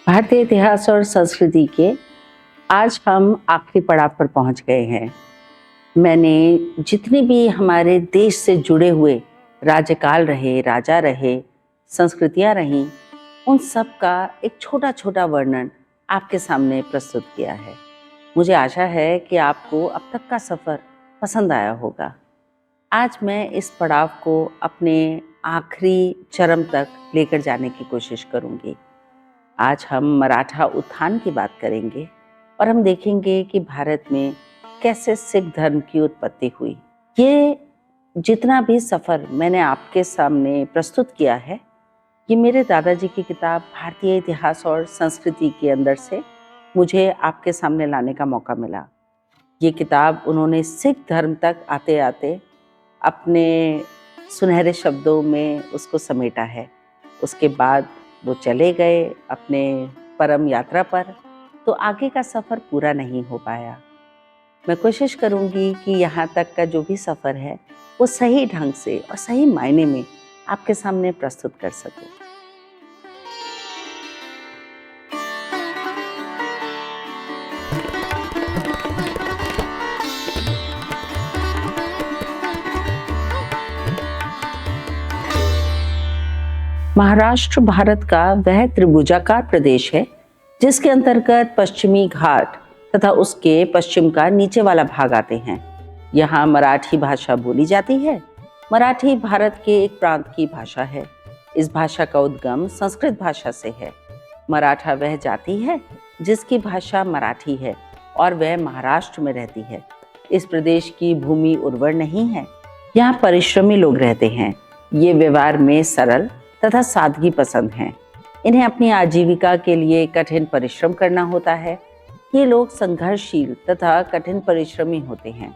भारतीय इतिहास और संस्कृति के आज हम आखिरी पड़ाव पर पहुंच गए हैं। मैंने जितने भी हमारे देश से जुड़े हुए राज्यकाल रहे, राजा रहे, संस्कृतियां रहीं, उन सब का एक छोटा छोटा वर्णन आपके सामने प्रस्तुत किया है। मुझे आशा है कि आपको अब तक का सफ़र पसंद आया होगा। आज मैं इस पड़ाव को अपने आखिरी चरम तक लेकर जाने की कोशिश करूंगी। आज हम मराठा उत्थान की बात करेंगे और हम देखेंगे कि भारत में कैसे सिख धर्म की उत्पत्ति हुई। ये जितना भी सफ़र मैंने आपके सामने प्रस्तुत किया है, ये मेरे दादाजी की किताब भारतीय इतिहास और संस्कृति के अंदर से मुझे आपके सामने लाने का मौका मिला। ये किताब उन्होंने सिख धर्म तक आते आते अपने सुनहरे शब्दों में उसको समेटा है। उसके बाद वो चले गए अपने परम यात्रा पर, तो आगे का सफ़र पूरा नहीं हो पाया। मैं कोशिश करूंगी कि यहाँ तक का जो भी सफ़र है वो सही ढंग से और सही मायने में आपके सामने प्रस्तुत कर सकूं। महाराष्ट्र भारत का वह त्रिभुजाकार प्रदेश है जिसके अंतर्गत पश्चिमी घाट तथा उसके पश्चिम का नीचे वाला भाग आते हैं। यहाँ मराठी भाषा बोली जाती है। मराठी भारत के एक प्रांत की भाषा है। इस भाषा का उद्गम संस्कृत भाषा से है। मराठा वह जाति है जिसकी भाषा मराठी है और वह महाराष्ट्र में रहती है। इस प्रदेश की भूमि उर्वर नहीं है। यहाँ परिश्रमी लोग रहते हैं। ये व्यवहार में सरल तथा सादगी पसंद हैं। इन्हें अपनी आजीविका के लिए कठिन परिश्रम करना होता है। ये लोग संघर्षशील तथा कठिन परिश्रमी होते हैं।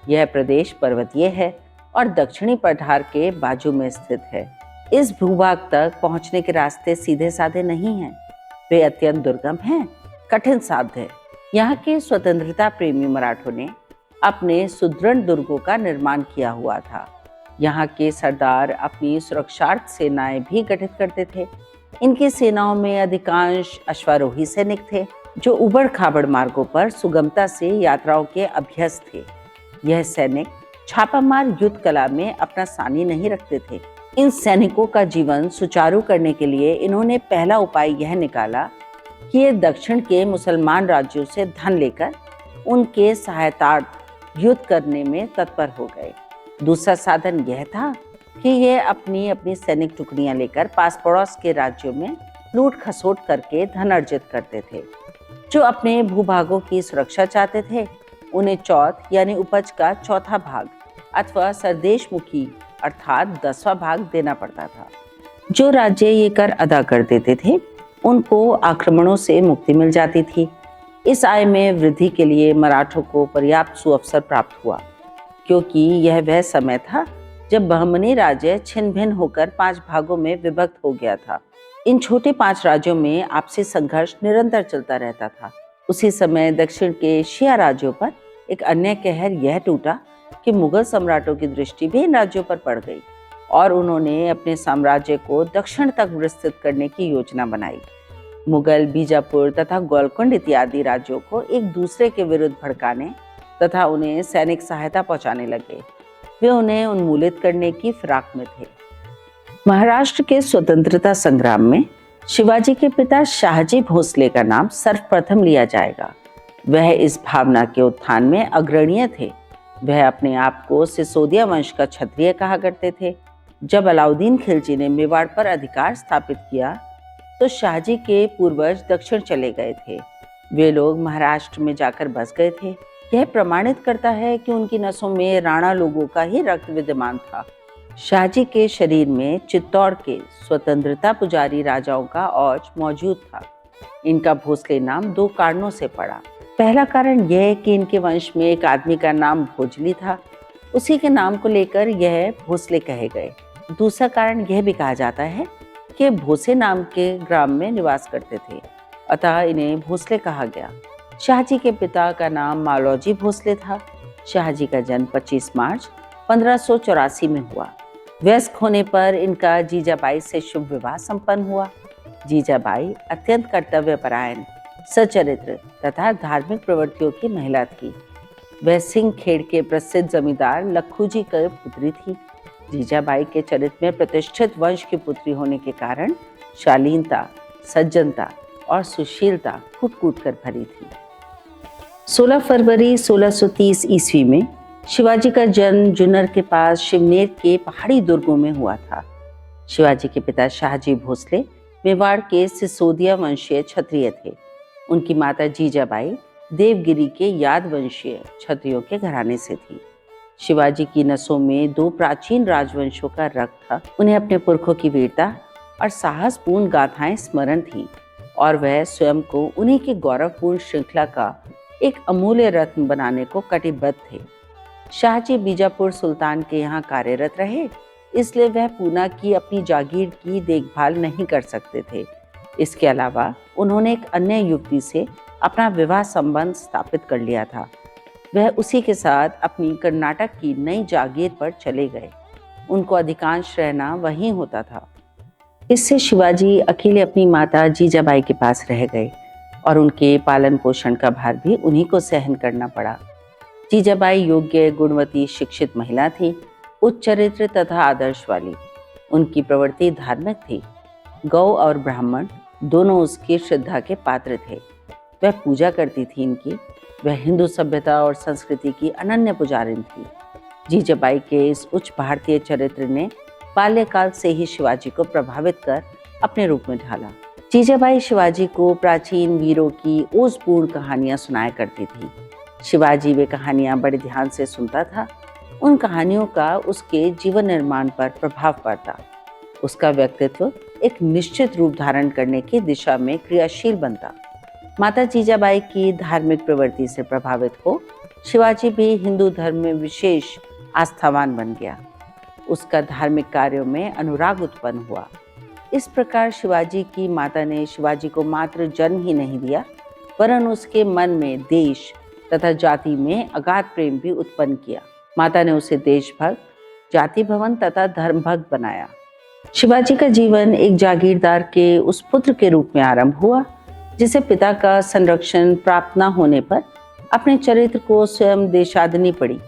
यह प्रदेश पर्वतीय है और दक्षिणी पठार के बाजू में स्थित है। इस भूभाग तक पहुंचने के रास्ते सीधे साधे नहीं हैं। वे अत्यंत दुर्गम हैं, कठिन साध्य। यहाँ के स्वतंत्रता प्रेमी मराठों ने अपने सुदृढ़ दुर्गों का निर्माण किया हुआ था। यहाँ के सरदार अपनी सुरक्षार्थ सेनाएं भी गठित करते थे। इनकी सेनाओं में अधिकांश अश्वारोही सैनिक थे जो उबड़ खाबड़ मार्गों पर सुगमता से यात्राओं के अभ्यस्त थे। यह सैनिक छापामार युद्ध कला में अपना सानी नहीं रखते थे। इन सैनिकों का जीवन सुचारू करने के लिए इन्होंने पहला उपाय यह निकाला कि ये दक्षिण के मुसलमान राज्यों से धन लेकर उनके सहायतार्थ युद्ध करने में तत्पर हो गए। दूसरा साधन यह था कि ये अपनी अपनी सैनिक टुकड़ियां लेकर पास पड़ोस के राज्यों में लूट खसोट करके धन अर्जित करते थे। जो अपने भूभागों की सुरक्षा चाहते थे उन्हें चौथ यानी उपज का चौथा भाग अथवा सरदेशमुखी अर्थात 10वां भाग देना पड़ता था। जो राज्य ये कर अदा कर देते थे उनको आक्रमणों से मुक्ति मिल जाती थी। इस आय में वृद्धि के लिए मराठों को पर्याप्त सुअवसर प्राप्त हुआ, क्योंकि यह वह समय था जब बहमनी राज्य छिन्न भिन्न होकर 5 भागों में विभक्त हो गया था। इन छोटे 5 राज्यों में आपसी संघर्ष निरंतर चलता रहता था। उसी समय दक्षिण के शिया राज्यों पर एक अन्य कहर यह टूटा कि मुगल सम्राटों की दृष्टि भी इन राज्यों पर पड़ गई और उन्होंने अपने साम्राज्य को दक्षिण तक विस्तृत करने की योजना बनाई। मुगल बीजापुर तथा गोलकुंड इत्यादि राज्यों को एक दूसरे के विरुद्ध भड़काने तथा उन्हें सैनिक सहायता पहुंचाने लगे। वे उन्हें उन्मूलित करने की फिराक में थे। महाराष्ट्र के स्वतंत्रता संग्राम में शिवाजी के पिता शाहजी भोसले का नाम सर्वप्रथम लिया जाएगा। वह इस भावना के उत्थान में अग्रणीय थे। वह अपने आप को सिसोदिया वंश का क्षत्रिय कहा करते थे। जब अलाउद्दीन खिलजी ने मेवाड़ पर अधिकार स्थापित किया तो शाहजी के पूर्वज दक्षिण चले गए थे। वे लोग महाराष्ट्र में जाकर बस गए थे। यह प्रमाणित करता है कि उनकी नसों में राणा लोगों का ही रक्त विद्यमान था। शाहजी के शरीर में चित्तौड़ के स्वतंत्रता पुजारी राजाओं का औज मौजूद था। इनका भोसले नाम 2 कारणों से पड़ा। पहला कारण यह कि इनके वंश में एक आदमी का नाम भोजली था। उसी के नाम को लेकर यह भोसले कहे गए। दूसरा कारण यह भी कहा जाता है कि भोसे नाम के ग्राम में निवास करते थे, अतः इन्हें भोसले कहा गया। शाहजी के पिता का नाम मालौजी भोसले था। शाहजी का जन्म 25 मार्च 1584 में हुआ। वयस्क होने पर इनका जीजाबाई से शुभ विवाह संपन्न हुआ। जीजाबाई अत्यंत कर्तव्यपरायण, सचरित्र तथा धार्मिक प्रवृत्तियों की महिला थी। वह सिंहखेड़ के प्रसिद्ध जमींदार लखूजी की पुत्री थी। जीजाबाई के चरित्र में प्रतिष्ठित वंश की पुत्री होने के कारण शालीनता, सज्जनता और सुशीलता कूट-कूट कर भरी थी। 16 फरवरी 1630 ईस्वी में शिवाजी का जन्म जुन्नर के पास शिवनेर के पहाड़ी दुर्गों में हुआ था। शिवाजी के पिता शाहजी भोसले मेवाड़ के सिसोदिया वंशीय क्षत्रिय थे। उनकी माता जीजाबाई देवगिरी के याद वंशीय क्षत्रियों के घराने से थी। शिवाजी की नसों में 2 प्राचीन राजवंशों का रक्त था। उन्हें अपने पुरखों की वीरता और साहसपूर्ण गाथाएं स्मरण थी और वह स्वयं को उन्हीं की गौरवपूर्ण श्रृंखला का एक अमूल्य रत्न बनाने को कटिबद्ध थे। शाहजी बीजापुर सुल्तान के यहाँ कार्यरत रहे, इसलिए वह पूना की अपनी जागीर की देखभाल नहीं कर सकते थे। इसके अलावा उन्होंने एक अन्य युवती से अपना विवाह संबंध स्थापित कर लिया था। वह उसी के साथ अपनी कर्नाटक की नई जागीर पर चले गए। उनको अधिकांश रहना वहीं होता था। इससे शिवाजी अकेले अपनी माता जीजाबाई के पास रह गए और उनके पालन पोषण का भार भी उन्हीं को सहन करना पड़ा। जीजाबाई योग्य, गुणवती, शिक्षित महिला थी, उच्च चरित्र तथा आदर्श वाली। उनकी प्रवृत्ति धार्मिक थी। गौ और ब्राह्मण दोनों उसकी श्रद्धा के पात्र थे। वह पूजा करती थी इनकी। वह हिंदू सभ्यता और संस्कृति की अनन्य पुजारिन थी। जीजाबाई के इस उच्च भारतीय चरित्र ने बाल्यकाल से ही शिवाजी को प्रभावित कर अपने रूप में ढाला। जीजाबाई शिवाजी को प्राचीन वीरों की ओजपूर्ण कहानियां सुनाया करती थी। शिवाजी वे कहानियां बड़े ध्यान से सुनता था। उन कहानियों का उसके जीवन निर्माण पर प्रभाव पड़ता। उसका व्यक्तित्व एक निश्चित रूप धारण करने की दिशा में क्रियाशील बनता। माता जीजाबाई की धार्मिक प्रवृत्ति से प्रभावित हो शिवाजी भी हिंदू धर्म में विशेष आस्थावान बन गया। उसका धार्मिक कार्यों में अनुराग उत्पन्न हुआ। इस प्रकार शिवाजी की माता ने शिवाजी को मात्र जन्म ही नहीं दिया, वरन उसके मन में देश तथा जाति में अगाध प्रेम भी उत्पन्न किया। माता ने उसे देशभक्त, जाति भवन तथा धर्मभक्त बनाया। शिवाजी का जीवन एक जागीरदार के उस पुत्र के रूप में आरंभ हुआ जिसे पिता का संरक्षण प्राप्त न होने पर अपने चरित्र को स्वयं देशादनी पड़ी।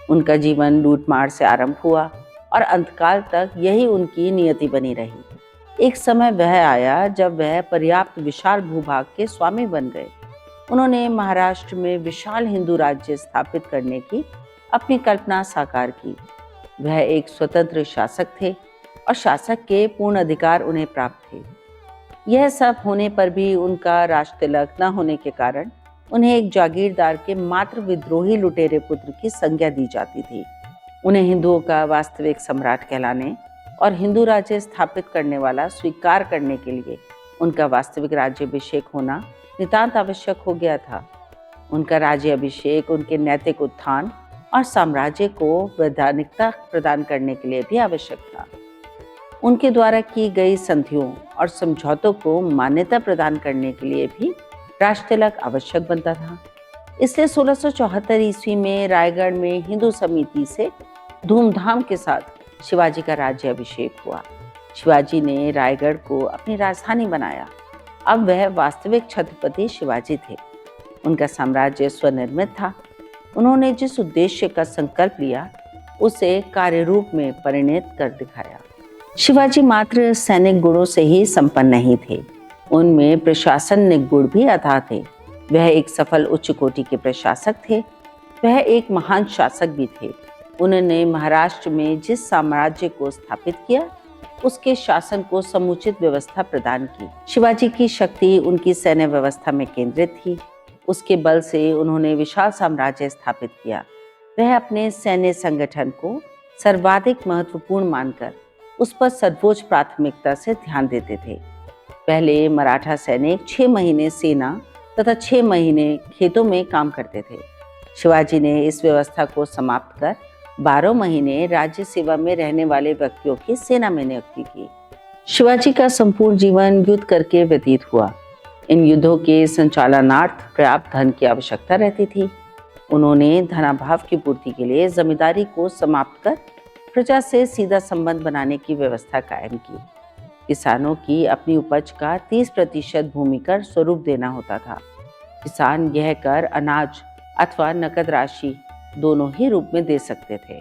उनका जीवन लूटमार से आरंभ हुआ और अंतकाल तक यही उनकी नियति बनी रही। एक समय वह आया जब वह पर्याप्त विशाल भूभाग के स्वामी बन गए। उन्होंने महाराष्ट्र में विशाल हिंदू राज्य स्थापित करने की अपनी कल्पना साकार की। वह एक स्वतंत्र शासक थे और शासक के पूर्ण अधिकार उन्हें प्राप्त थे। यह सब होने पर भी उनका राजतिलक न होने के कारण उन्हें एक जागीरदार के मात्र विद्रोही लुटेरे पुत्र की संज्ञा दी जाती थी। उन्हें हिंदुओं का वास्तविक सम्राट कहलाने और हिंदू राज्य स्थापित करने वाला स्वीकार करने के लिए उनका वास्तविक राज्याभिषेक होना नितांत आवश्यक हो गया था। उनका राज्याभिषेक उनके नैतिक उत्थान और साम्राज्य को वैधानिकता प्रदान करने के लिए भी आवश्यक था। उनके द्वारा की गई संधियों और समझौतों को मान्यता प्रदान करने के लिए भी राजतिलक आवश्यक बनता था। इसलिए 1674 ईस्वी में रायगढ़ में हिंदू समिति से धूमधाम के साथ शिवाजी का राज्याभिषेक हुआ। शिवाजी ने रायगढ़ को अपनी राजधानी बनाया। अब वह वास्तविक छत्रपति शिवाजी थे। उनका साम्राज्य स्वनिर्मित था। उन्होंने जिस उद्देश्य का संकल्प लिया उसे कार्यरूप में परिणत कर दिखाया। शिवाजी मात्र सैनिक गुणों से ही संपन्न नहीं थे, उनमें प्रशासनिक गुण भी अथाह थे। वह एक सफल उच्च कोटि के प्रशासक थे। वह एक महान शासक भी थे। उन्होंने महाराष्ट्र में जिस साम्राज्य को स्थापित किया उसके शासन को समुचित व्यवस्था प्रदान की। शिवाजी की शक्ति उनकी सैन्य व्यवस्था में केंद्रित थी। उसके बल से उन्होंने विशाल साम्राज्य स्थापित किया। वह अपने सैन्य संगठन को सर्वाधिक महत्वपूर्ण मानकर उस पर सर्वोच्च प्राथमिकता से ध्यान देते थे। पहले मराठा सैनिक 6 महीने सेना तथा 6 महीने खेतों में काम करते थे। शिवाजी ने इस व्यवस्था को समाप्त कर 12 महीने राज्य सेवा में रहने वाले व्यक्तियों की सेना में नियुक्ति की। शिवाजी का संपूर्ण जीवन युद्ध करके व्यतीत हुआ। इन युद्धों के संचालनार्थ पर्याप्त धन की आवश्यकता रहती थी। उन्होंने धनाभाव की पूर्ति के लिए जमींदारी को समाप्त कर प्रजा से सीधा संबंध बनाने की व्यवस्था कायम की। किसानों की अपनी उपज का 30% भूमि कर स्वरूप देना होता था। किसान यह कर अनाज अथवा नकद राशि दोनों ही रूप में दे सकते थे।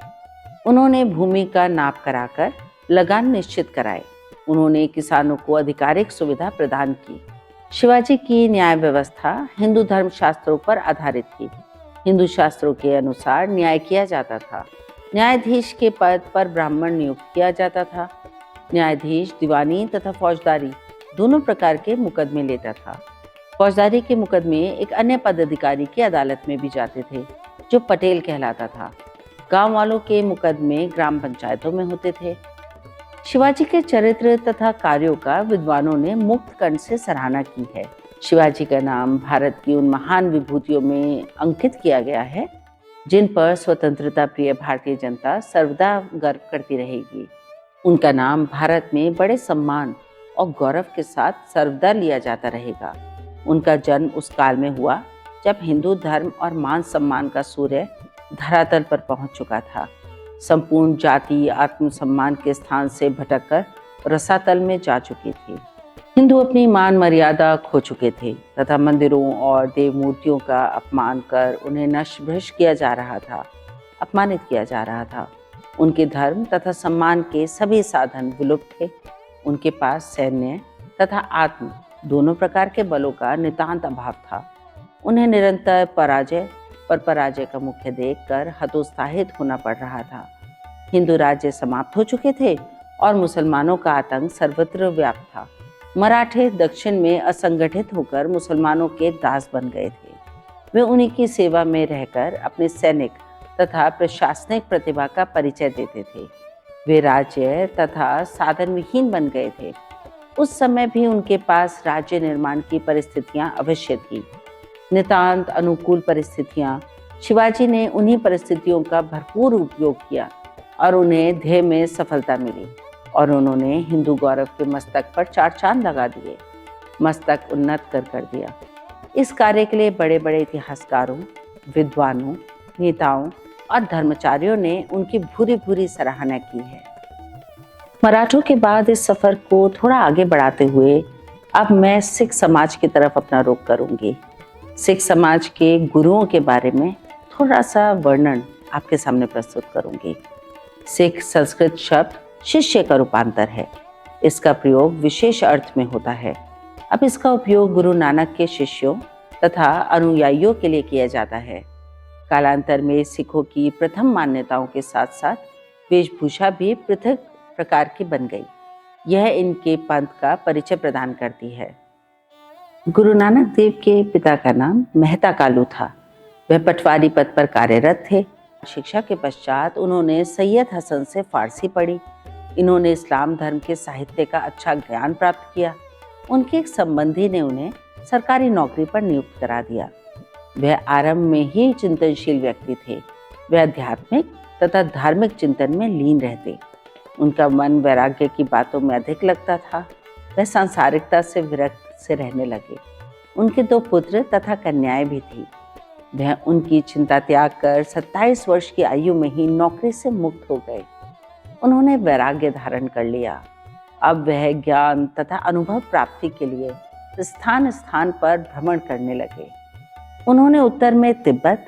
उन्होंने भूमि का नाप कराकर लगान निश्चित कराए। उन्होंने किसानों को आधिकारिक सुविधा प्रदान की। शिवाजी की न्याय व्यवस्था हिंदू धर्म शास्त्रों पर आधारित थी। हिंदू शास्त्रों के अनुसार न्याय किया जाता था। न्यायाधीश के पद पर ब्राह्मण नियुक्त किया जाता था। न्यायाधीश दीवानी तथा फौजदारी दोनों प्रकार के मुकदमे लेता था। फौजदारी के मुकदमे एक अन्य पदाधिकारी की अदालत में भी जाते थे, जो पटेल कहलाता था। गांव वालों के मुकदमे ग्राम पंचायतों में होते थे। शिवाजी के चरित्र तथा कार्यों का विद्वानों ने मुक्त कंठ से सराहना की है। शिवाजी का नाम भारत की उन महान विभूतियों में अंकित किया गया है जिन पर स्वतंत्रता प्रिय भारतीय जनता सर्वदा गर्व करती रहेगी। उनका नाम भारत में बड़े सम्मान और गौरव के साथ सर्वदा लिया जाता रहेगा। उनका जन्म उस काल में हुआ जब हिंदू धर्म और मान सम्मान का सूर्य धरातल पर पहुंच चुका था। संपूर्ण जाति आत्मसम्मान के स्थान से भटककर रसातल में जा चुकी थी। हिंदू अपनी मान मर्यादा खो चुके थे तथा मंदिरों और देव मूर्तियों का अपमान कर उन्हें नष्ट भ्रष्ट किया जा रहा था, अपमानित किया जा रहा था। उनके धर्म तथा सम्मान के सभी साधन विलुप्त थे। उनके पास सैन्य तथा आत्म दोनों प्रकार के बलों का नितांत अभाव था। उन्हें निरंतर पराजय का मुख्य देखकर हतोत्साहित होना पड़ रहा था। हिंदू राज्य समाप्त हो चुके थे और मुसलमानों का आतंक सर्वत्र व्याप्त था। मराठे दक्षिण में असंगठित होकर मुसलमानों के दास बन गए थे। वे उन्हीं की सेवा में रहकर अपने सैनिक तथा प्रशासनिक प्रतिभा का परिचय देते थे। वे राज्य तथा साधन विहीन बन गए थे। उस समय भी उनके पास राज्य निर्माण की परिस्थितियां अवश्य थी, नितांत अनुकूल परिस्थितियां। शिवाजी ने उन्हीं परिस्थितियों का भरपूर उपयोग किया और उन्हें ध्येय में सफलता मिली और उन्होंने हिंदू गौरव के मस्तक पर 4 चांद लगा दिए, मस्तक उन्नत कर दिया। इस कार्य के लिए बड़े बड़े इतिहासकारों, विद्वानों, नेताओं और धर्माचार्यों ने उनकी भूरी भूरी सराहना की है। मराठों के बाद इस सफर को थोड़ा आगे बढ़ाते हुए अब मैं सिख समाज की तरफ अपना रुख करूंगी। सिख समाज के गुरुओं के बारे में थोड़ा सा वर्णन आपके सामने प्रस्तुत करूंगी। सिख संस्कृत शब्द शिष्य का रूपांतर है। इसका प्रयोग विशेष अर्थ में होता है। अब इसका उपयोग गुरु नानक के शिष्यों तथा अनुयायियों के लिए किया जाता है। कालांतर में सिखों की प्रथम मान्यताओं के साथ साथ वेशभूषा भी पृथक प्रकार की बन गई। यह इनके पंथ का परिचय प्रदान करती है। गुरु नानक देव के पिता का नाम मेहता कालू था। वह पटवारी पद पर कार्यरत थे। शिक्षा के पश्चात उन्होंने सैयद हसन से फारसी पढ़ी। इन्होंने इस्लाम धर्म के साहित्य का अच्छा ज्ञान प्राप्त किया। उनके एक संबंधी ने उन्हें सरकारी नौकरी पर नियुक्त करा दिया। वह आरंभ में ही चिंतनशील व्यक्ति थे। वह आध्यात्मिक तथा धार्मिक चिंतन में लीन रहते। उनका मन वैराग्य की बातों में अधिक लगता था। वह सांसारिकता से विरक्त से रहने लगे। उनके 2 पुत्र तथा कन्याएं भी थी। वह उनकी चिंता त्याग कर 27 वर्ष की आयु में ही नौकरी से मुक्त हो गए। उन्होंने वैराग्य धारण कर लिया। अब वह ज्ञान तथा अनुभव प्राप्ति के लिए स्थान स्थान पर भ्रमण करने लगे। उन्होंने उत्तर में तिब्बत,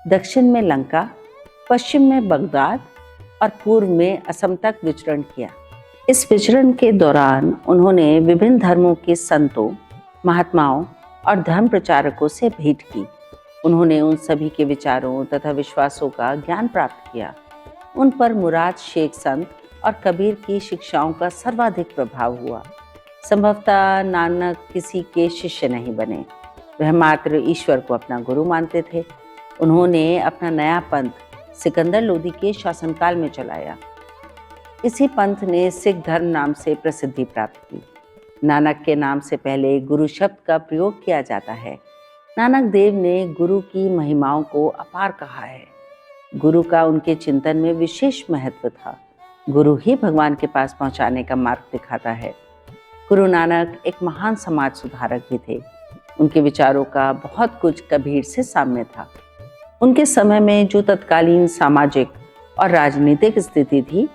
दक्षिण में लंका, पश्चिम में बगदाद और पूर्व में असम तक विचरण किया। इस विचरण के दौरान उन्होंने विभिन्न धर्मों के संतों, महात्माओं और धर्म प्रचारकों से भेंट की। उन्होंने उन सभी के विचारों तथा विश्वासों का ज्ञान प्राप्त किया। उन पर मुराद शेख संत और कबीर की शिक्षाओं का सर्वाधिक प्रभाव हुआ। संभवतः नानक किसी के शिष्य नहीं बने। वह मात्र ईश्वर को अपना गुरु मानते थे। उन्होंने अपना नया पंथ सिकंदर लोदी के शासनकाल में चलाया। इसी पंथ ने सिख धर्म नाम से प्रसिद्धि प्राप्त की। नानक के नाम से पहले गुरु शब्द का प्रयोग किया जाता है। नानक देव ने गुरु की महिमाओं को अपार कहा है। गुरु का उनके चिंतन में विशेष महत्व था। गुरु ही भगवान के पास पहुंचाने का मार्ग दिखाता है। गुरु नानक एक महान समाज सुधारक भी थे। उनके विचारों का बहुत कुछ कबीर से साम्य था। उनके समय में जो तत्कालीन सामाजिक और राजनीतिक स्थिति थी,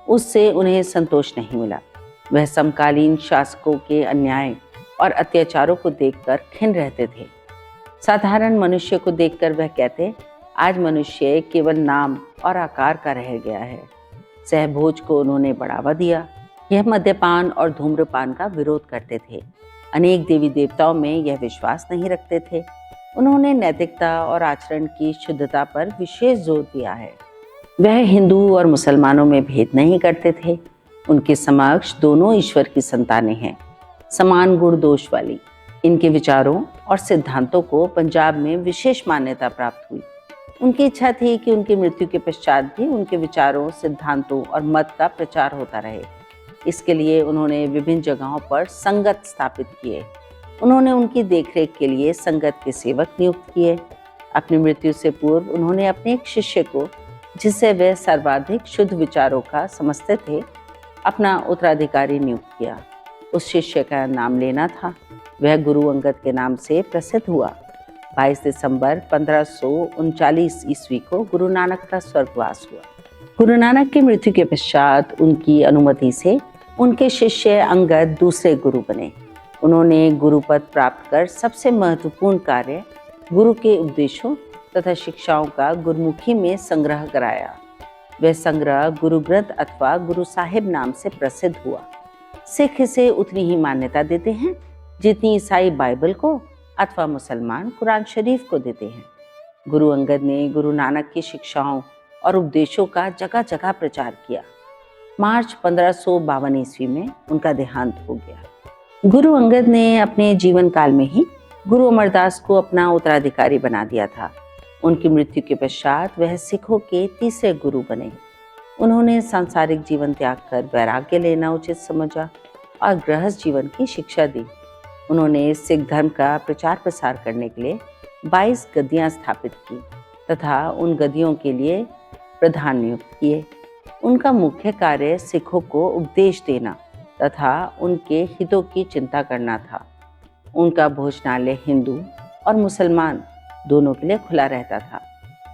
उससे उन्हें संतोष नहीं मिला। वह समकालीन शासकों के अन्याय और अत्याचारों को देखकर खिन्न रहते थे। साधारण मनुष्य को देखकर वह कहते, आज मनुष्य केवल नाम और आकार का रह गया है। सहभोज को उन्होंने बढ़ावा दिया। यह मद्यपान और धूम्रपान का विरोध करते थे। अनेक देवी देवताओं में यह विश्वास नहीं रखते थे। उन्होंने नैतिकता और आचरण की शुद्धता पर विशेष जोर दिया है। वह हिंदू और मुसलमानों में भेद नहीं करते थे। उनके समक्ष दोनों ईश्वर की संतानें हैं, समान गुण दोष वाली। इनके विचारों और सिद्धांतों को पंजाब में विशेष मान्यता प्राप्त हुई। उनकी इच्छा थी कि उनकी मृत्यु के पश्चात भी उनके विचारों, सिद्धांतों और मत का प्रचार होता रहे। इसके लिए उन्होंने विभिन्न जगहों पर संगत स्थापित किए। उन्होंने उनकी देखरेख के लिए संगत के सेवक नियुक्त किए। अपनी मृत्यु से पूर्व उन्होंने अपने एक शिष्य को, जिससे वे सर्वाधिक शुद्ध विचारों का समझते थे, अपना उत्तराधिकारी नियुक्त किया। उस शिष्य का नाम लेना था। वह गुरु अंगद के नाम से प्रसिद्ध हुआ। 22 दिसंबर 1539 ईस्वी को गुरु नानक का स्वर्गवास हुआ। गुरु नानक की मृत्यु के पश्चात उनकी अनुमति से उनके शिष्य अंगद दूसरे गुरु बने। उन्होंने गुरु पद प्राप्त कर सबसे महत्वपूर्ण कार्य गुरु के उपदेशों तथा शिक्षाओं का गुरुमुखी में संग्रह कराया। वह संग्रह गुरु ग्रंथ अथवा गुरु साहिब नाम से प्रसिद्ध हुआ। सिख इसे उतनी ही मान्यता देते हैं जितनी ईसाई बाइबल को अथवा मुसलमान कुरान शरीफ को देते हैं। गुरु अंगद ने गुरु नानक की शिक्षाओं और उपदेशों का जगह जगह प्रचार किया। मार्च 1552 ईस्वी में उनका देहांत हो गया। गुरु अंगद ने अपने जीवन काल में ही गुरु अमरदास को अपना उत्तराधिकारी बना दिया था। उनकी मृत्यु के पश्चात वह सिखों के तीसरे गुरु बने। उन्होंने सांसारिक जीवन त्याग कर वैराग्य लेना उचित समझा और गृहस्थ जीवन की शिक्षा दी। उन्होंने सिख धर्म का प्रचार प्रसार करने के लिए 22 गद्दियाँ स्थापित की तथा उन गद्दियों के लिए प्रधान नियुक्त किए। उनका मुख्य कार्य सिखों को उपदेश देना तथा उनके हितों की चिंता करना था। उनका भोजनालय हिंदू और मुसलमान दोनों के लिए खुला रहता था।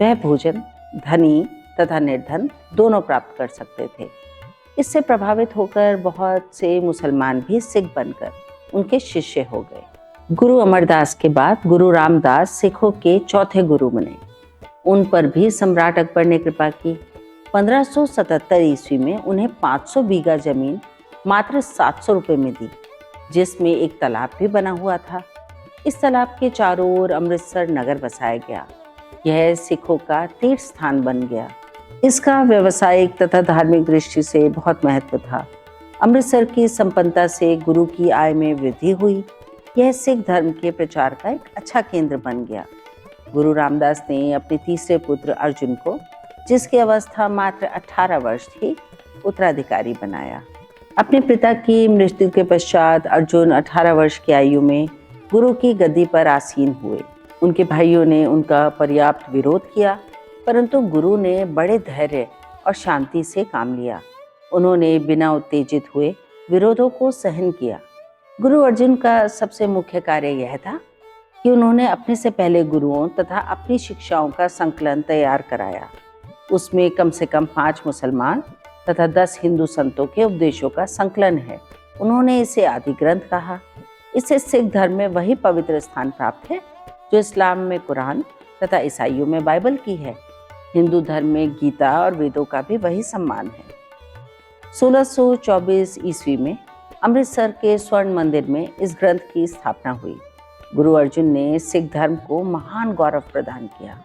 वह भोजन धनी तथा निर्धन दोनों प्राप्त कर सकते थे। इससे प्रभावित होकर बहुत से मुसलमान भी सिख बनकर उनके शिष्य हो गए। गुरु अमरदास के बाद गुरु रामदास सिखों के चौथे गुरु बने। उन पर भी सम्राट अकबर ने कृपा की। 1577 ईस्वी में उन्हें 500 बीघा जमीन मात्र 700 रुपये में दी, जिसमें एक तालाब भी बना हुआ था। इस तालाब के चारों ओर अमृतसर नगर बसाया गया। यह सिखों का तीर्थ स्थान बन गया। इसका व्यावसायिक तथा धार्मिक दृष्टि से बहुत महत्व था। अमृतसर की संपन्नता से गुरु की आय में वृद्धि हुई। यह सिख धर्म के प्रचार का एक अच्छा केंद्र बन गया। गुरु रामदास ने अपने तीसरे पुत्र अर्जुन को, जिसकी अवस्था मात्र 18 वर्ष थी, उत्तराधिकारी बनाया। अपने पिता की मृत्यु के पश्चात अर्जुन 18 वर्ष की आयु में गुरु की गद्दी पर आसीन हुए। उनके भाइयों ने उनका पर्याप्त विरोध किया, परंतु गुरु ने बड़े धैर्य और शांति से काम लिया। उन्होंने बिना उत्तेजित हुए विरोधों को सहन किया। गुरु अर्जुन का सबसे मुख्य कार्य यह था कि उन्होंने अपने से पहले गुरुओं तथा अपनी शिक्षाओं का संकलन तैयार कराया। उसमें कम से कम 5 मुसलमान तथा 10 हिंदू संतों के उपदेशों का संकलन है। उन्होंने इसे आदि ग्रंथ कहा। इससे सिख धर्म में वही पवित्र स्थान प्राप्त है जो इस्लाम में कुरान तथा ईसाइयों में बाइबल की है। हिंदू धर्म में गीता और वेदों का भी वही सम्मान है। 1624 ईस्वी में अमृतसर के स्वर्ण मंदिर में इस ग्रंथ की स्थापना हुई। गुरु अर्जुन ने सिख धर्म को महान गौरव प्रदान किया।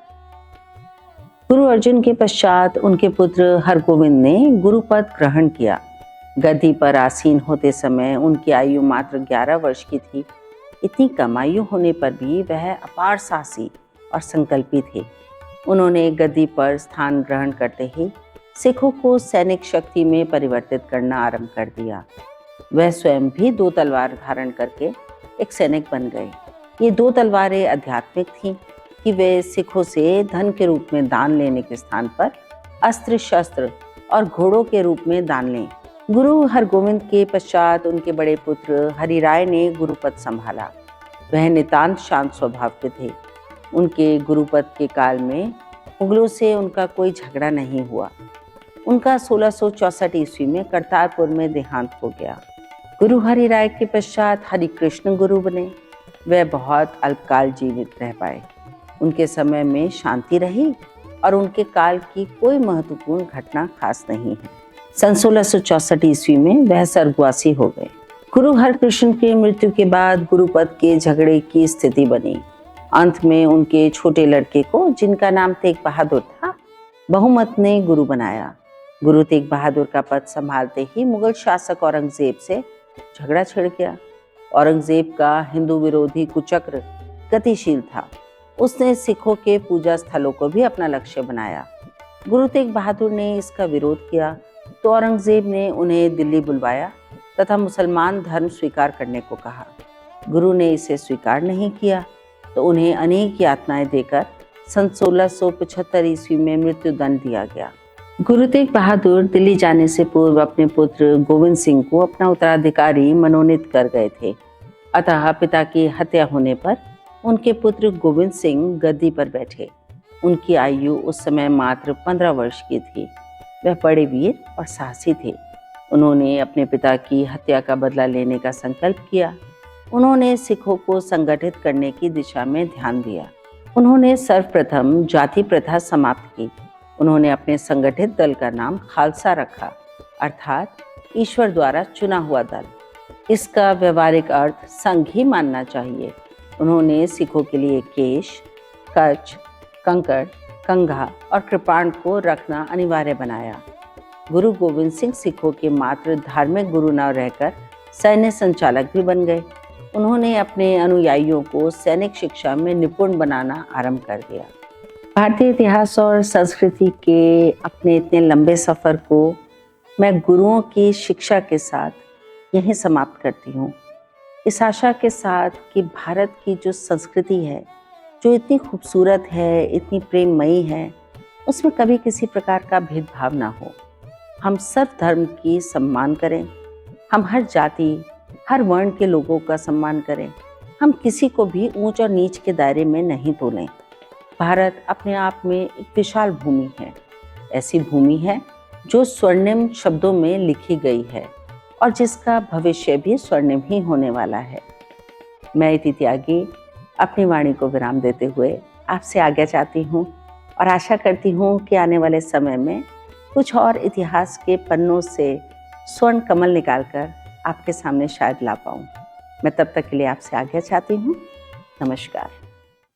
गुरु अर्जुन के पश्चात उनके पुत्र हरगोविंद ने गुरु पद ग्रहण किया। गद्दी पर आसीन होते समय उनकी आयु मात्र 11 वर्ष की थी। इतनी कम आयु होने पर भी वह अपार साहसी और संकल्पी थे। उन्होंने गद्दी पर स्थान ग्रहण करते ही सिखों को सैनिक शक्ति में परिवर्तित करना आरंभ कर दिया। वह स्वयं भी 2 तलवार धारण करके एक सैनिक बन गए। ये 2 तलवारें आध्यात्मिक थीं कि वे सिखों से धन के रूप में दान लेने के स्थान पर अस्त्र शस्त्र और घोड़ों के रूप में दान लें। गुरु हरगोविंद के पश्चात उनके बड़े पुत्र हरिराय ने गुरुपद संभाला। वह नितांत शांत स्वभाव के थे। उनके गुरुपद के काल में मुगलों से उनका कोई झगड़ा नहीं हुआ। उनका 1664 ईस्वी में करतारपुर में देहांत हो गया। गुरु हरि राय के पश्चात हरि कृष्ण गुरु बने। वह बहुत अल्पकाल जीवित रह पाए। उनके समय में शांति रही और उनके काल की कोई महत्वपूर्ण घटना खास नहीं है। सन 1664 ईस्वी में वह स्वर्गवासी हो गए। गुरु हरकृष्ण की मृत्यु के बाद गुरुपद के झगड़े की स्थिति बनी। अंत में उनके छोटे लड़के को, जिनका नाम तेग बहादुर था, बहुमत ने गुरु बनाया। गुरु तेग बहादुर का पद संभालते ही मुगल शासक औरंगजेब से झगड़ा छिड़ गया। औरंगजेब का हिंदू विरोधी कुचक्र गतिशील था। उसने सिखों के पूजा स्थलों को भी अपना लक्ष्य बनाया। गुरु तेग बहादुर ने इसका विरोध किया तो औरंगजेब ने उन्हें दिल्ली बुलवाया तथा मुसलमान धर्म स्वीकार करने को कहा। गुरु ने इसे स्वीकार नहीं किया तो उन्हें अनेक यातनाएं देकर सन 1675 ईस्वी में मृत्यु दंड दिया गया। गुरु तेग बहादुर दिल्ली जाने से पूर्व अपने पुत्र गोविंद सिंह को अपना उत्तराधिकारी मनोनीत कर गए थे। अतः पिता की हत्या होने पर उनके पुत्र गोविंद सिंह गद्दी पर बैठे। उनकी आयु उस समय मात्र 15 वर्ष की थी। वह बड़े वीर और साहसी थे। उन्होंने अपने पिता की हत्या का बदला लेने का संकल्प किया। उन्होंने सिखों को संगठित करने की दिशा में ध्यान दिया। उन्होंने सर्वप्रथम जाति प्रथा समाप्त की। उन्होंने अपने संगठित दल का नाम खालसा रखा, अर्थात ईश्वर द्वारा चुना हुआ दल। इसका व्यवहारिक अर्थ संघ ही मानना चाहिए। उन्होंने सिखों के लिए केश, कच्छ, कंकड़, कंघा और कृपाण को रखना अनिवार्य बनाया। गुरु गोविंद सिंह सिखों के मात्र धार्मिक गुरु न रहकर सैन्य संचालक भी बन गए। उन्होंने अपने अनुयायियों को सैनिक शिक्षा में निपुण बनाना आरंभ कर दिया। भारतीय इतिहास और संस्कृति के अपने इतने लंबे सफ़र को मैं गुरुओं की शिक्षा के साथ यहीं समाप्त करती हूँ, इस आशा के साथ कि भारत की जो संस्कृति है, जो इतनी खूबसूरत है, इतनी प्रेममयी है, उसमें कभी किसी प्रकार का भेदभाव ना हो। हम सर्व धर्म की सम्मान करें, हम हर जाति, हर वर्ण के लोगों का सम्मान करें, हम किसी को भी ऊंच और नीच के दायरे में नहीं तोलें। भारत अपने आप में एक विशाल भूमि है, ऐसी भूमि है जो स्वर्णिम शब्दों में लिखी गई है और जिसका भविष्य भी स्वर्णिम ही होने वाला है। मैं इति त्यागी अपनी वाणी को विराम देते हुए आपसे आज्ञा चाहती हूँ और आशा करती हूँ कि आने वाले समय में कुछ और इतिहास के पन्नों से स्वर्ण कमल निकालकर आपके सामने शायद ला पाऊँ। मैं तब तक के लिए आपसे आज्ञा चाहती हूँ। नमस्कार।